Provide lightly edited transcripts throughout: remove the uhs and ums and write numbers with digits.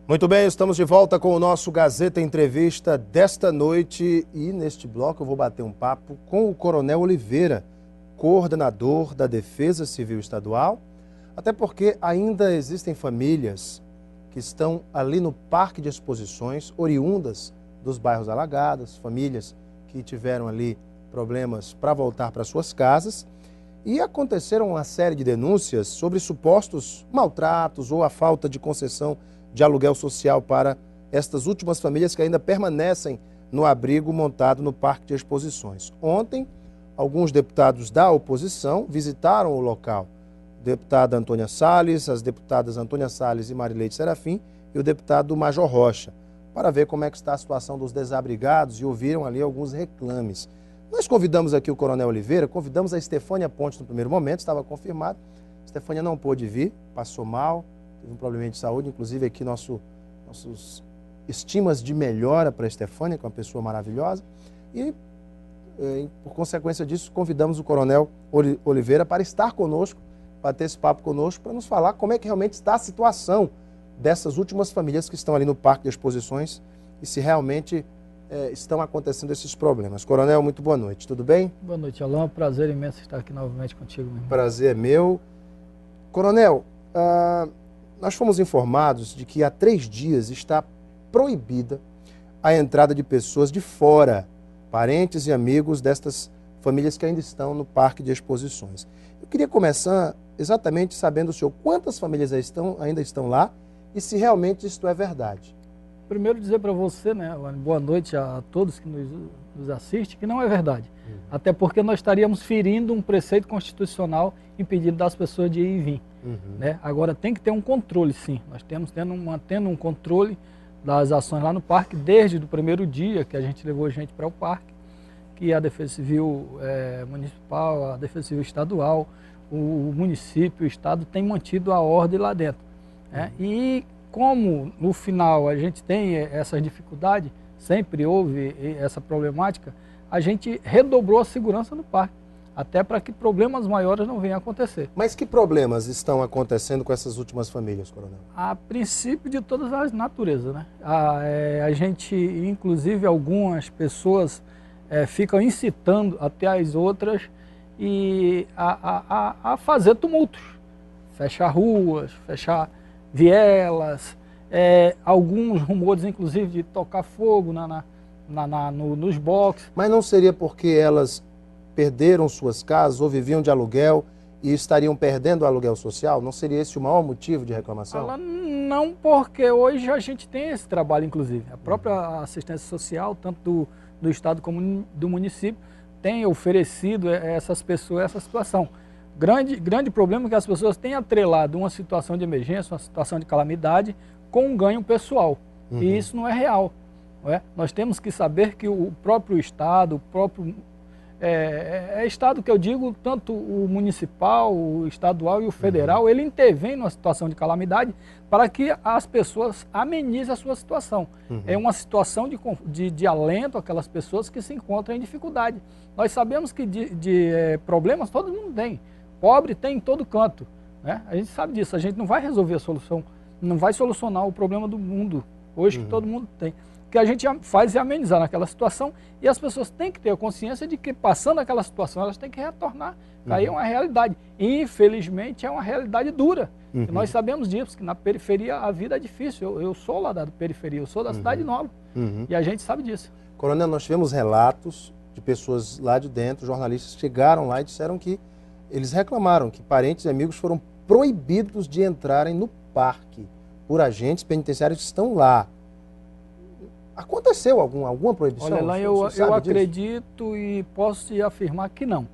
Muito bem, estamos de volta com o nosso Gazeta Entrevista desta noite e neste bloco eu vou bater um papo com o Coronel Oliveira, coordenador da Defesa Civil Estadual, até porque ainda existem famílias que estão ali no Parque de Exposições, oriundas dos bairros alagados, famílias que tiveram ali problemas para voltar para suas casas e aconteceram uma série de denúncias sobre supostos maltratos ou a falta de concessão de aluguel social para estas últimas famílias que ainda permanecem no abrigo montado no Parque de Exposições. Ontem, alguns deputados da oposição visitaram o local. A deputada Antônia Salles, as deputadas Antônia Salles e Marileide Serafim e o deputado Major Rocha, para ver como é que está a situação dos desabrigados e ouviram ali alguns reclames. Nós convidamos aqui o Coronel Oliveira, convidamos a Estefânia Pontes no primeiro momento, estava confirmado. Estefânia não pôde vir, passou mal, teve um probleminha de saúde, inclusive aqui nossos estimas de melhora para a Estefânia, que é uma pessoa maravilhosa. E, por consequência disso, convidamos o Coronel Oliveira para estar conosco, bater esse papo conosco, para nos falar como é que realmente está a situação dessas últimas famílias que estão ali no Parque de Exposições e se realmente estão acontecendo esses problemas. Coronel, muito boa noite, tudo bem? Boa noite, Alain. Prazer imenso estar aqui novamente contigo, meu irmão. Prazer é meu. Coronel, nós fomos informados de que há 3 dias está proibida a entrada de pessoas de fora, parentes e amigos destas famílias que ainda estão no Parque de Exposições. Eu queria começar exatamente sabendo do senhor quantas famílias ainda estão lá e se realmente isto é verdade. Primeiro dizer para você, né, Alain, boa noite a todos que nos assistem, que não é verdade. Até porque nós estaríamos ferindo um preceito constitucional impedindo das pessoas de ir e vir. Né? Agora tem que ter um controle, sim. Nós temos mantendo um controle das ações lá no parque desde o primeiro dia que a gente levou gente para o parque, que a Defesa Civil Municipal, a Defesa Civil Estadual, o município, o estado tem mantido a ordem lá dentro. Né? E como no final a gente tem essas dificuldades, sempre houve essa problemática, a gente redobrou a segurança no parque, até para que problemas maiores não venham a acontecer. Mas que problemas estão acontecendo com essas últimas famílias, Coronel? A princípio de todas as naturezas, né? A gente, inclusive algumas pessoas ficam incitando até as outras a fazer tumultos, fechar ruas, fechar vielas, alguns rumores inclusive de tocar fogo nos boxes. Mas não seria porque elas perderam suas casas ou viviam de aluguel e estariam perdendo o aluguel social? Não seria esse o maior motivo de reclamação? Não, porque hoje a gente tem esse trabalho, inclusive. A própria assistência social, tanto do Estado como do município, tem oferecido a essas pessoas essa situação. Grande problema é que as pessoas têm atrelado uma situação de emergência, uma situação de calamidade, com um ganho pessoal. E isso não é real. Não é? Nós temos que saber que o próprio Estado, Estado que eu digo, tanto o municipal, o estadual e o federal, ele intervém numa situação de calamidade para que as pessoas amenizem a sua situação. É uma situação de alento àquelas pessoas que se encontram em dificuldade. Nós sabemos que de problemas todo mundo tem. Pobre tem em todo canto. Né? A gente sabe disso, a gente não vai resolver a solução, não vai solucionar o problema do mundo hoje que todo mundo tem. O que a gente faz é amenizar naquela situação e as pessoas têm que ter a consciência de que passando aquela situação elas têm que retornar. Aí é uma realidade. Infelizmente é uma realidade dura. E nós sabemos disso, que na periferia a vida é difícil. Eu sou lá da periferia, eu sou da cidade nova. E a gente sabe disso. Coronel, nós tivemos relatos de pessoas lá de dentro, jornalistas chegaram lá e disseram que eles reclamaram que parentes e amigos foram proibidos de entrarem no parque por agentes penitenciários que estão lá. Aconteceu alguma proibição? Olha lá, eu acredito e posso te afirmar que não.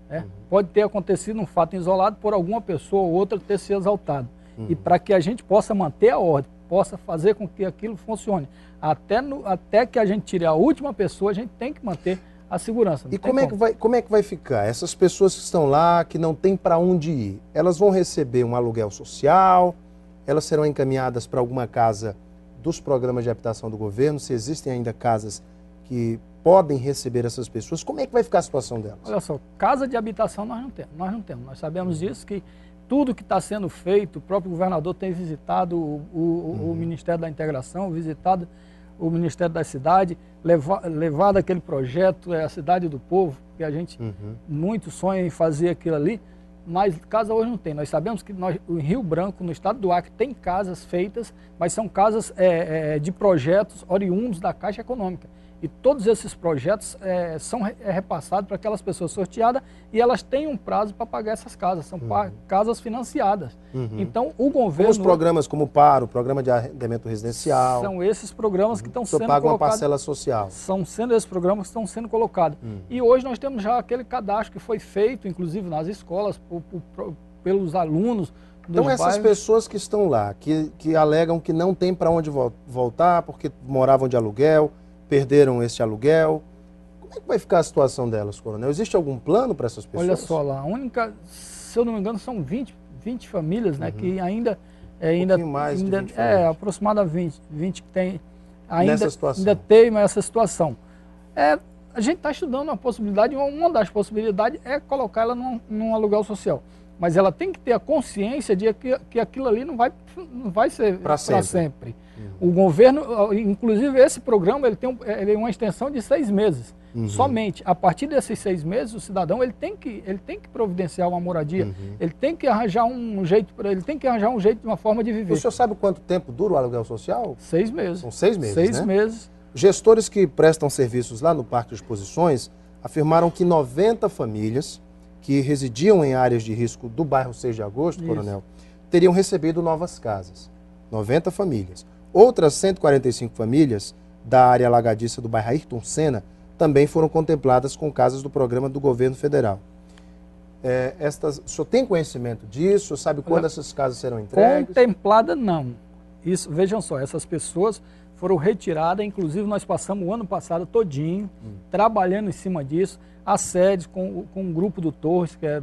Né? Pode ter acontecido um fato isolado por alguma pessoa ou outra ter se exaltado. E para que a gente possa manter a ordem, possa fazer com que aquilo funcione, até que a gente tire a última pessoa, a gente tem que manter a segurança. E como é que vai ficar? Essas pessoas que estão lá, que não têm para onde ir, elas vão receber um aluguel social? Elas serão encaminhadas para alguma casa dos programas de habitação do governo? Se existem ainda casas que podem receber essas pessoas, como é que vai ficar a situação delas? Olha só, casa de habitação nós não temos. Nós sabemos disso, que tudo que está sendo feito, o próprio governador tem visitado o Ministério da Integração, visitado o Ministério da Cidade, levado aquele projeto, a Cidade do Povo, que a gente muito sonha em fazer aquilo ali, mas casa hoje não tem. Nós sabemos que em Rio Branco, no estado do Acre, tem casas feitas, mas são casas de projetos oriundos da Caixa Econômica. E todos esses projetos são repassados para aquelas pessoas sorteadas e elas têm um prazo para pagar essas casas. São casas financiadas. Então, o governo... Os programas como o PAR, o Programa de Arrendamento Residencial... São esses programas que estão sendo colocados... paga uma parcela social. São sendo esses programas que estão sendo colocados. E hoje nós temos já aquele cadastro que foi feito, inclusive nas escolas, pelos alunos. Então essas pessoas que estão lá, que alegam que não tem para onde voltar porque moravam de aluguel, perderam esse aluguel. Como é que vai ficar a situação delas, coronel? Existe algum plano para essas pessoas? Olha só lá, a única, se eu não me engano, são 20 famílias, né, que ainda mais de 20 famílias. Aproximadamente 20 que tem ainda tem essa situação. A gente está estudando a possibilidade, uma das possibilidades é colocar ela num aluguel social. Mas ela tem que ter a consciência de que aquilo ali não vai ser para sempre. O governo, inclusive esse programa, ele tem uma extensão de 6 meses. Somente a partir desses 6 meses, o cidadão ele tem que providenciar uma moradia, ele tem que arranjar um jeito, de uma forma de viver. O senhor sabe quanto tempo dura o aluguel social? 6 meses. São 6 meses, 6 meses. Gestores que prestam serviços lá no Parque de Exposições afirmaram que 90 famílias que residiam em áreas de risco do bairro 6 de Agosto, coronel, teriam recebido novas casas. 90 famílias. Outras 145 famílias da área alagadiça do bairro Ayrton Senna também foram contempladas com casas do programa do governo federal. O senhor tem conhecimento disso? Sabe quando essas casas serão entregues? Contemplada não. Isso, vejam só, essas pessoas foram retiradas, inclusive nós passamos o ano passado todinho trabalhando em cima disso, a sede com um grupo do Torres, que é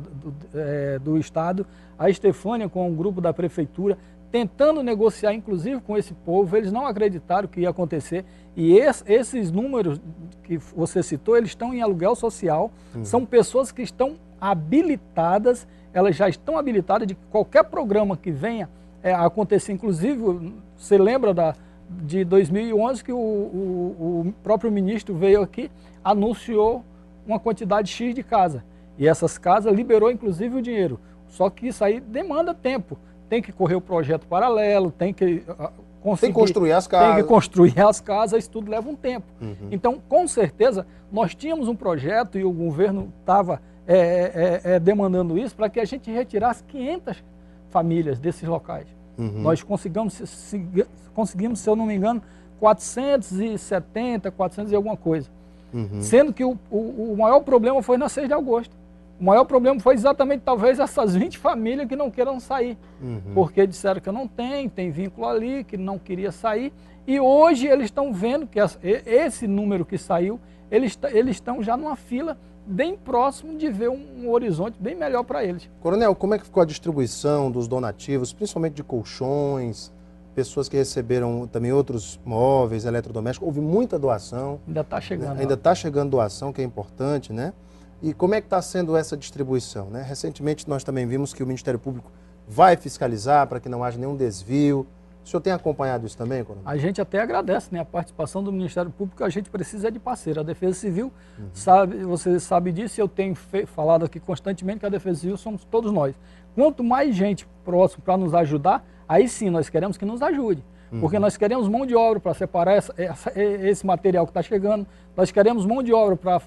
do Estado, a Estefânia com um grupo da Prefeitura, tentando negociar, inclusive, com esse povo. Eles não acreditaram que ia acontecer. E esses números que você citou, eles estão em aluguel social. São pessoas que estão habilitadas, elas já estão habilitadas de qualquer programa que venha acontecer. Inclusive, você lembra de 2011 que o próprio ministro veio aqui, anunciou uma quantidade X de casa. E essas casas liberou, inclusive, o dinheiro. Só que isso aí demanda tempo. Tem que correr o projeto paralelo, tem que construir as casas. Tem que construir as casas, isso tudo leva um tempo. Então, com certeza, nós tínhamos um projeto e o governo estava demandando isso para que a gente retirasse 500 famílias desses locais. Nós conseguimos, se eu não me engano, 470, 400 e alguma coisa. Sendo que o maior problema foi na 6 de agosto. O maior problema foi exatamente, talvez, essas 20 famílias que não queiram sair. Porque disseram que não tem vínculo ali, que não queria sair. E hoje eles estão vendo que esse número que saiu, eles estão já numa fila bem próximo de ver um horizonte bem melhor para eles. Coronel, como é que ficou a distribuição dos donativos, principalmente de colchões, pessoas que receberam também outros móveis, eletrodomésticos? Houve muita doação. Ainda está chegando. Ainda está chegando doação, que é importante, né? E como é que está sendo essa distribuição, né? Recentemente nós também vimos que o Ministério Público vai fiscalizar para que não haja nenhum desvio. O senhor tem acompanhado isso também, coronel? A gente até agradece, né, a participação do Ministério Público, a gente precisa de parceiro. A Defesa Civil, você sabe disso, eu tenho falado aqui constantemente que a Defesa Civil somos todos nós. Quanto mais gente próxima para nos ajudar, aí sim nós queremos que nos ajude. Porque nós queremos mão de obra para separar esse material que está chegando, nós queremos mão de obra para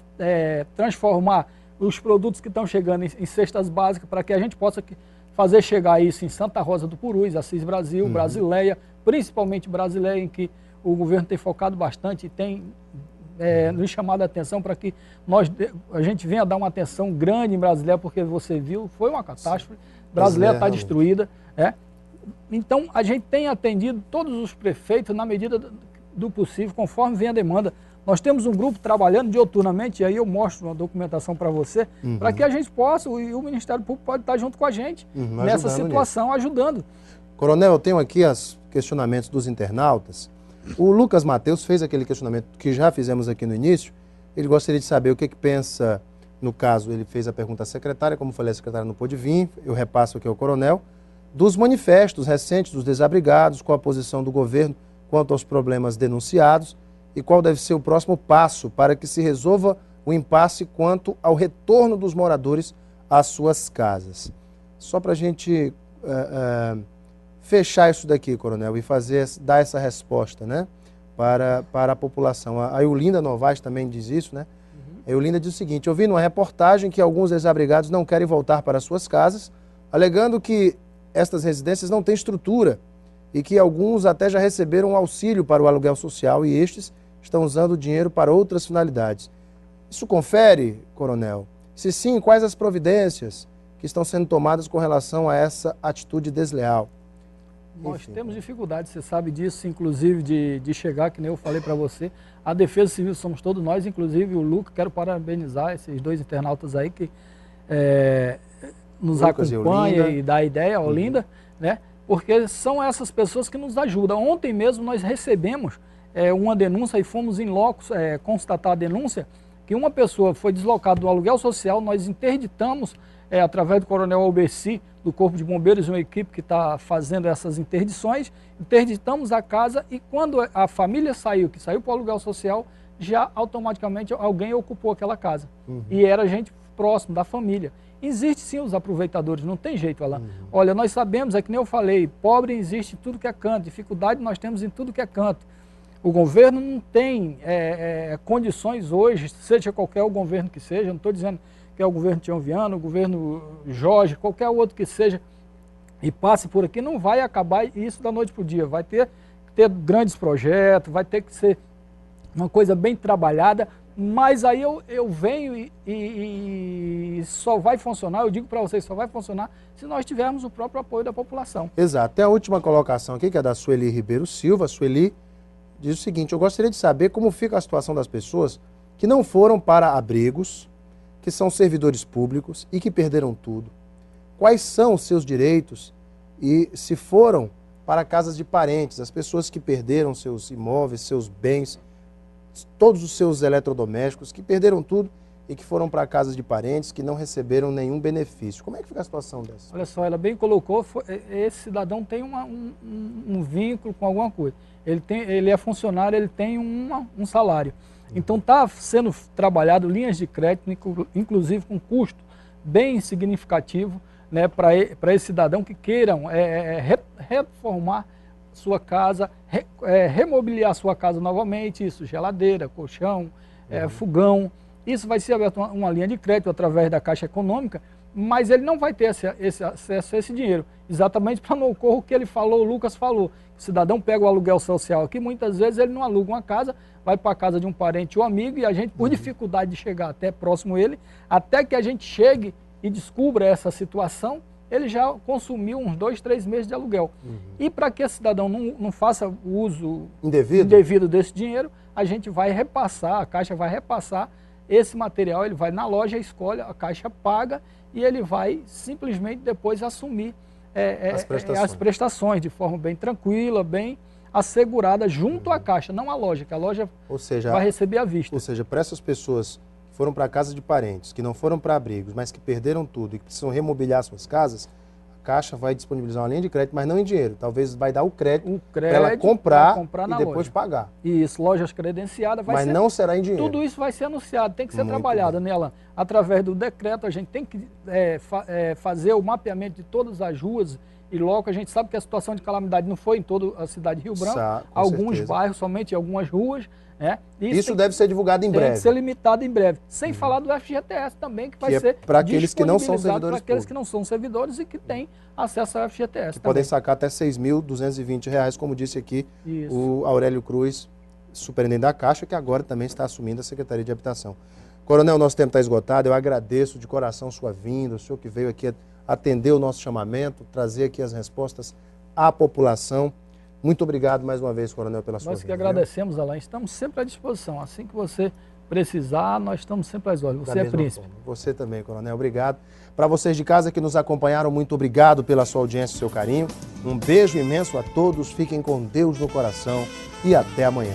transformar os produtos que estão chegando em cestas básicas, para que a gente possa fazer chegar isso em Santa Rosa do Purus, Assis Brasil, Brasileia, principalmente Brasileia, em que o governo tem focado bastante e tem nos chamado a atenção para que a gente venha dar uma atenção grande em Brasileia, porque você viu, foi uma catástrofe, Brasileia está destruída. Então, a gente tem atendido todos os prefeitos na medida do possível, conforme vem a demanda. Nós temos um grupo trabalhando dioturnamente, e aí eu mostro uma documentação para você, para que a gente possa, e o Ministério Público pode estar junto com a gente nessa situação, ajudando. Coronel, eu tenho aqui os questionamentos dos internautas. O Lucas Matheus fez aquele questionamento que já fizemos aqui no início. Ele gostaria de saber o que pensa no caso ele fez a pergunta à secretária, como falei, a secretária não pôde vir, eu repasso aqui ao coronel, dos manifestos recentes dos desabrigados, qual a posição do governo quanto aos problemas denunciados e qual deve ser o próximo passo para que se resolva o impasse quanto ao retorno dos moradores às suas casas. Só para a gente fechar isso daqui, coronel, e dar essa resposta, né, para a população. A Eulinda Novaes também diz isso, né? A Eulinda diz o seguinte: eu vi numa reportagem que alguns desabrigados não querem voltar para suas casas, alegando que estas residências não têm estrutura e que alguns até já receberam auxílio para o aluguel social e estes estão usando o dinheiro para outras finalidades. Isso confere, coronel? Se sim, quais as providências que estão sendo tomadas com relação a essa atitude desleal? Nós temos dificuldade, você sabe disso, inclusive de chegar, que nem eu falei para você. A Defesa Civil somos todos nós, inclusive o Lucas. Quero parabenizar esses dois internautas aí que nos Lucas acompanham e dá ideia, Olinda, né? Porque são essas pessoas que nos ajudam. Ontem mesmo nós recebemos uma denúncia e fomos em loco constatar a denúncia que uma pessoa foi deslocada do aluguel social. Nós interditamos, através do coronel Albeci, do Corpo de Bombeiros, uma equipe que está fazendo essas interdições, interditamos a casa e quando a família saiu, que saiu para o aluguel social, já automaticamente alguém ocupou aquela casa. E era gente próximo da família. Existe sim os aproveitadores, não tem jeito, Alain. Olha, nós sabemos, é que nem eu falei, pobre existe em tudo que é canto, dificuldade nós temos em tudo que é canto. O governo não tem condições hoje, seja qualquer o governo que seja, não estou dizendo que é o governo Tião Viana, o governo Jorge, qualquer outro que seja, e passe por aqui, não vai acabar isso da noite para o dia. Vai ter grandes projetos, vai ter que ser uma coisa bem trabalhada, mas aí eu venho e só vai funcionar, eu digo para vocês, só vai funcionar se nós tivermos o próprio apoio da população. Exato. Tem a última colocação aqui, que é da Sueli Ribeiro Silva. Sueli diz o seguinte: eu gostaria de saber como fica a situação das pessoas que não foram para abrigos, que são servidores públicos e que perderam tudo. Quais são os seus direitos e se foram para casas de parentes, as pessoas que perderam seus imóveis, seus bens, todos os seus eletrodomésticos, que perderam tudo e que foram para casas de parentes, que não receberam nenhum benefício. Como é que fica a situação dessa? Olha só, ela bem colocou, esse cidadão tem um vínculo com alguma coisa. Ele é funcionário, ele tem um salário. Então está sendo trabalhado linhas de crédito, inclusive com custo bem significativo, né, para esse cidadão que queiram reformar sua casa, remobiliar sua casa novamente, isso, geladeira, colchão, fogão. Isso vai ser aberto uma linha de crédito através da Caixa Econômica, mas ele não vai ter esse acesso a esse dinheiro, exatamente para não ocorrer o que ele falou, o Lucas falou. O cidadão pega o aluguel social aqui, muitas vezes ele não aluga uma casa, vai para a casa de um parente ou amigo e a gente, por dificuldade de chegar até próximo a ele, até que a gente chegue e descubra essa situação, ele já consumiu uns 2, 3 meses de aluguel. E para que esse cidadão não faça o uso indevido desse dinheiro, a gente vai repassar, a Caixa vai repassar esse material, ele vai na loja, escolhe, a Caixa paga e ele vai simplesmente depois assumir as prestações de forma bem tranquila, bem assegurada junto à Caixa, não à loja, que a loja vai receber à vista. Ou seja, para essas pessoas que foram para casa de parentes, que não foram para abrigos, mas que perderam tudo e que precisam remobiliar suas casas, a Caixa vai disponibilizar uma linha de crédito, mas não em dinheiro. Talvez vai dar o crédito para ela comprar e depois loja. Pagar. Isso, lojas credenciadas. Mas não será em dinheiro. Tudo isso vai ser anunciado, tem que ser trabalhado, né, Alain? Através do decreto, a gente tem que fazer o mapeamento de todas as ruas e logo a gente sabe que a situação de calamidade não foi em toda a cidade de Rio Branco, alguns bairros, somente em algumas ruas. Isso deve ser divulgado em breve. Tem que ser limitado em breve. Sem falar do FGTS também, que vai ser para aqueles que não são servidores para aqueles que não são servidores e que têm acesso ao FGTS. Que podem sacar até R$ 6.220, como disse aqui o Aurélio Cruz, superintendente da Caixa, que agora também está assumindo a Secretaria de Habitação. Coronel, nosso tempo está esgotado, eu agradeço de coração sua vinda, o senhor que veio aqui atender o nosso chamamento, trazer aqui as respostas à população. Muito obrigado mais uma vez, coronel, pela sua vinda. Nós que agradecemos, Alain. Estamos sempre à disposição. Assim que você precisar, nós estamos sempre às ordens. Você é príncipe. Você também, coronel. Obrigado. Para vocês de casa que nos acompanharam, muito obrigado pela sua audiência e seu carinho. Um beijo imenso a todos. Fiquem com Deus no coração e até amanhã.